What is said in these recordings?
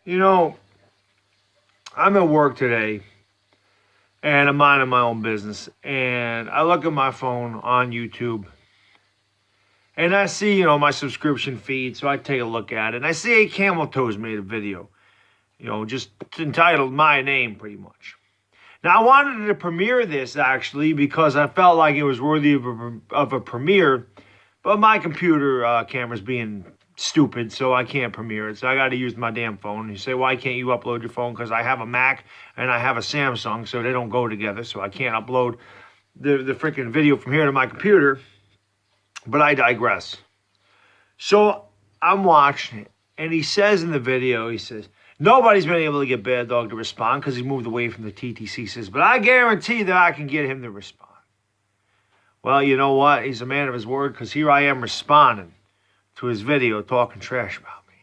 You know, I'm at work today and I'm minding my own business. And I look at my phone on YouTube and I see, my subscription feed. So I take a look at it and I see 8Cameltoes made a video, just entitled My Name pretty much. Now, I wanted to premiere this actually because I felt like it was worthy of a premiere, but my computer camera's being stupid, so I can't premiere it. So I got to use my damn phone. You say, why can't you upload your phone? Because I have a Mac and I have a Samsung, so they don't go together. So I can't upload the freaking video from here to my computer. But I digress. So I'm watching it, and he says in the video, he says, nobody's been able to get Bad Dog to respond because he moved away from the TTC. He says, but I guarantee that I can get him to respond. Well, you know what? He's a man of his word because here I am responding to his video talking trash about me.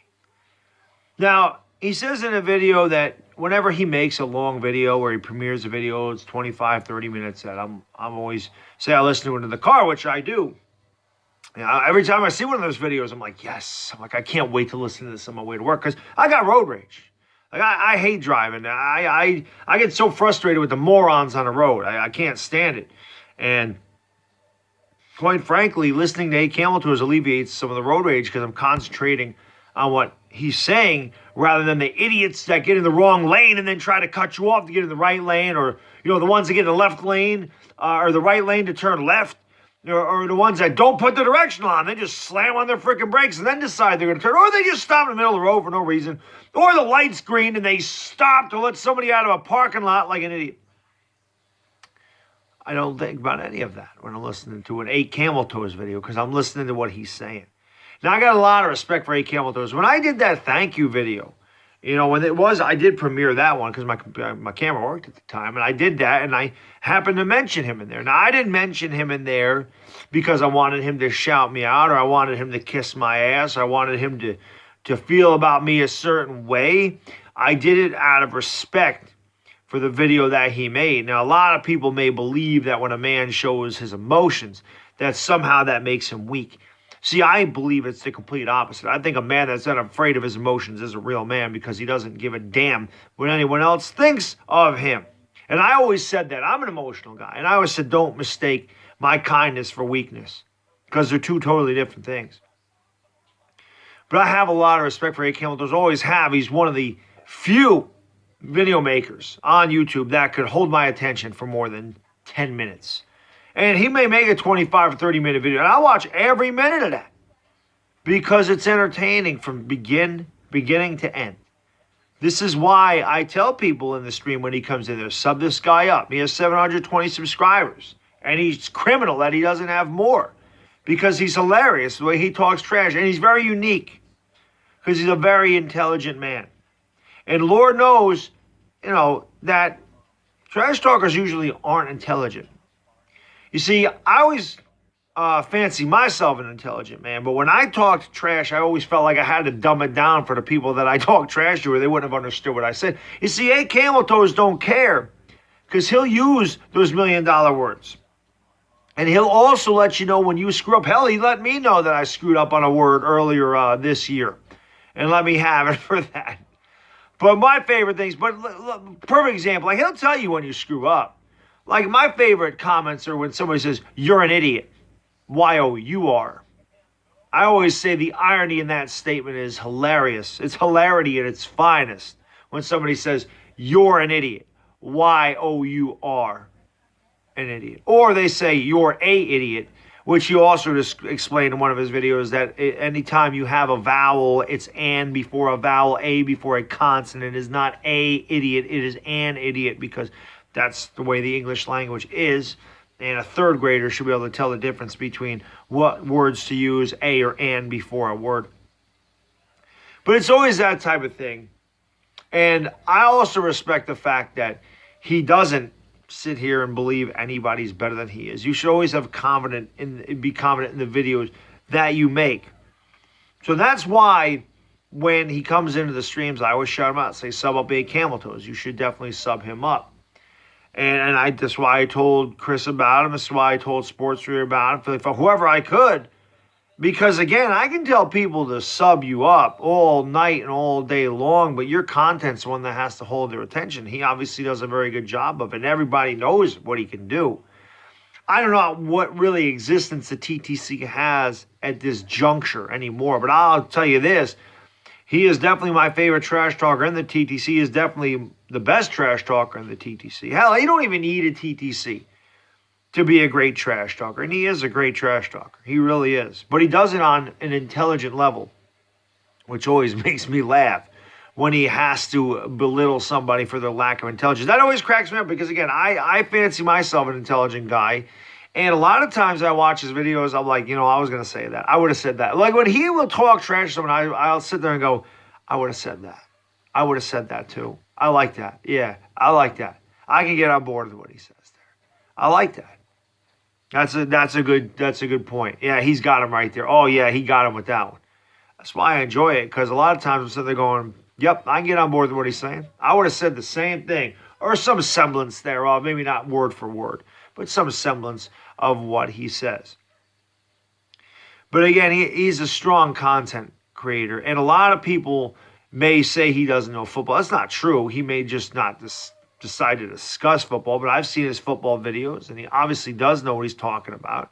Now, he says in a video that whenever he makes a long video where he premieres a video, it's 25, 30 minutes that I'm always say I listen to it in the car, which I do. Every time I see one of those videos, I'm like, yes. I'm like, I can't wait to listen to this on my way to work because I got road rage. Like I hate driving. I get so frustrated with the morons on the road. I can't stand it. And quite frankly, listening to 8Cameltoes alleviates some of the road rage because I'm concentrating on what he's saying rather than the idiots that get in the wrong lane and then try to cut you off to get in the right lane, or the ones that get in the left lane or the right lane to turn left, or the ones that don't put the directional on. They just slam on their freaking brakes and then decide they're going to turn, or they just stop in the middle of the road for no reason, or the light's green and they stop to let somebody out of a parking lot like an idiot. I don't think about any of that when I'm listening to an 8Cameltoes video because I'm listening to what he's saying. Now, I got a lot of respect for 8Cameltoes. When I did that thank you video, I did premiere that one because my camera worked at the time, and I did that, and I happened to mention him in there. Now, I didn't mention him in there because I wanted him to shout me out, or I wanted him to kiss my ass, or I wanted him to feel about me a certain way. I did it out of respect for the video that he made. Now, a lot of people may believe that when a man shows his emotions, that somehow that makes him weak. See, I believe it's the complete opposite. I think a man that's not afraid of his emotions is a real man because he doesn't give a damn what anyone else thinks of him. And I always said that. I'm an emotional guy. And I always said, don't mistake my kindness for weakness because they're two totally different things. But I have a lot of respect for 8Cameltoes. Always have. He's one of the few video makers on YouTube that could hold my attention for more than 10 minutes. And he may make a 25 or 30 minute video, and I'll watch every minute of that because it's entertaining from beginning to end. This is why I tell people in the stream when he comes in there, sub this guy up. He has 720 subscribers, and he's criminal that he doesn't have more because he's hilarious the way he talks trash, and he's very unique because he's a very intelligent man. And Lord knows, that trash talkers usually aren't intelligent. You see, I always fancy myself an intelligent man, but when I talked trash, I always felt like I had to dumb it down for the people that I talk trash to or they wouldn't have understood what I said. You see, 8Cameltoes don't care because he'll use those $1 million words. And he'll also let you know when you screw up. Hell, he let me know that I screwed up on a word earlier this year and let me have it for that. But my favorite things, perfect example, like he'll tell you when you screw up. Like my favorite comments are when somebody says, you're an idiot. Y-O-U-R. I always say the irony in that statement is hilarious. It's hilarity at its finest when somebody says, you're an idiot. Y-O-U-R. An idiot. Or they say, you're a idiot, which he also just explained in one of his videos that anytime you have a vowel, it's an before a vowel, a before a consonant. It is not a idiot, it is an idiot because that's the way the English language is. And a third grader should be able to tell the difference between what words to use, a or an before a word. But it's always that type of thing. And I also respect the fact that he doesn't sit here and believe anybody's better than he is. You should always have be confident in the videos that you make. So that's why when he comes into the streams, I always shout him out, say sub up 8Cameltoes. You should definitely sub him up. And that's why I told Chris about him. That's why I told Sports Reader about him. For whoever I could, Because again, I can tell people to sub you up all night and all day long, but your content's one that has to hold their attention. He obviously does a very good job of it, and everybody knows what he can do. I don't know what really existence the TTC has at this juncture anymore, but I'll tell you this. He is definitely my favorite trash talker, and the TTC is definitely the best trash talker in the TTC. Hell, you don't even need a TTC to be a great trash talker, and he is a great trash talker. He really is. But he does it on an intelligent level, which always makes me laugh when he has to belittle somebody for their lack of intelligence. That always cracks me up because, again, I fancy myself an intelligent guy. And a lot of times I watch his videos, I'm like, I was going to say that. I would have said that. Like when he will talk trash to someone, I'll sit there and go, I would have said that. I would have said that too. I like that. Yeah, I like that. I can get on board with what he says there. I like that. That's a good point. Yeah, he's got him right there. Oh, yeah, he got him with that one. That's why I enjoy it, because a lot of times I'm sitting there going, yep, I can get on board with what he's saying. I would have said the same thing, or some semblance thereof, maybe not word for word, but some semblance of what he says. But again, he's a strong content creator, and a lot of people may say he doesn't know football. That's not true. He may just not decide to discuss football, but I've seen his football videos, and he obviously does know what he's talking about.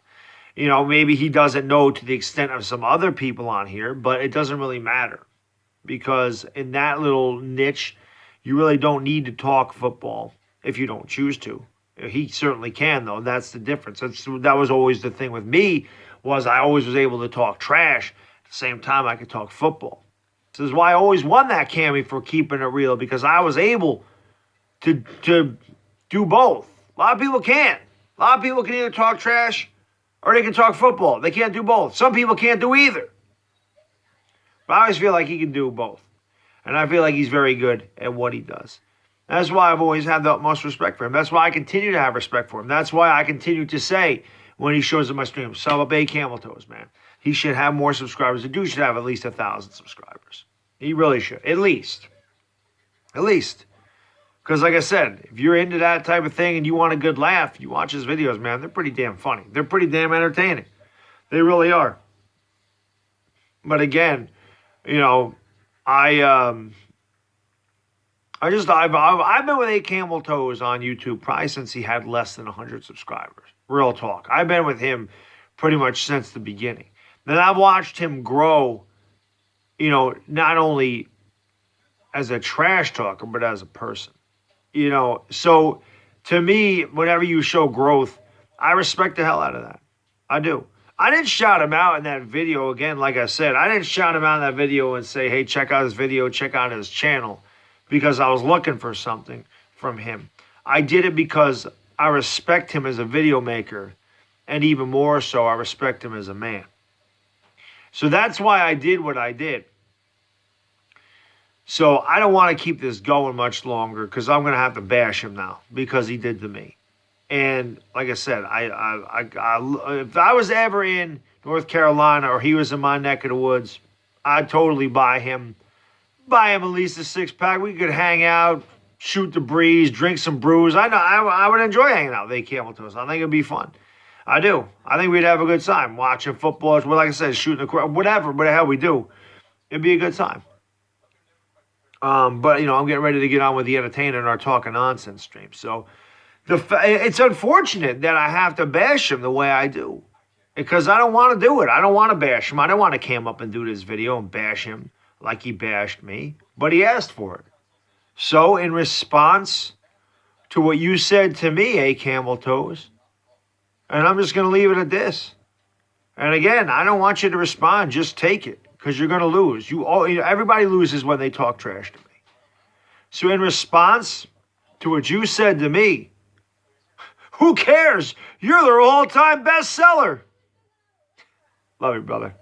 Maybe he doesn't know to the extent of some other people on here, but it doesn't really matter, because in that little niche, you really don't need to talk football if you don't choose to. He certainly can, though. That's the difference. That was always the thing with me, was I always was able to talk trash. At the same time, I could talk football. This is why I always won that Cammy for keeping it real, because I was able to do both. A lot of people can't. A lot of people can either talk trash or they can talk football. They can't do both. Some people can't do either. But I always feel like he can do both. And I feel like he's very good at what he does. That's why I've always had the utmost respect for him. That's why I continue to have respect for him. That's why I continue to say when he shows up my stream, sub up 8Cameltoes, man. He should have more subscribers. The dude should have at least 1,000 subscribers. He really should. At least. At least. Because like I said, if you're into that type of thing and you want a good laugh, you watch his videos, man. They're pretty damn funny. They're pretty damn entertaining. They really are. But again, I've been with 8Cameltoes on YouTube probably since he had less than 100 subscribers. Real talk. I've been with him pretty much since the beginning. Then I've watched him grow, not only as a trash talker, but as a person. So to me, whenever you show growth, I respect the hell out of that. I do. I didn't shout him out in that video. Again, like I said, I didn't shout him out in that video and say, hey, check out his video, check out his channel, because I was looking for something from him. I did it because I respect him as a video maker, and even more so, I respect him as a man. So that's why I did what I did. So I don't want to keep this going much longer, because I'm going to have to bash him now because he did to me. And like I said, if I was ever in North Carolina or he was in my neck of the woods, I'd totally buy him at least a 6-pack. We could hang out, shoot the breeze, drink some brews. I would enjoy hanging out with 8Cameltoes. I think it'd be fun. I do. I think we'd have a good time watching football. Well, like I said, shooting the crowd, whatever the hell we do, it'd be a good time. But I'm getting ready to get on with the entertainer and our talking nonsense stream. So it's unfortunate that I have to bash him the way I do, because I don't want to do it. I don't want to bash him. I don't want to cam up and do this video and bash him like he bashed me, but he asked for it. So in response to what you said to me, 8Cameltoes, and I'm just going to leave it at this. And again, I don't want you to respond. Just take it, because you're going to lose. Everybody loses when they talk trash to me. So in response to what you said to me, who cares? You're their all-time bestseller. Love you, brother.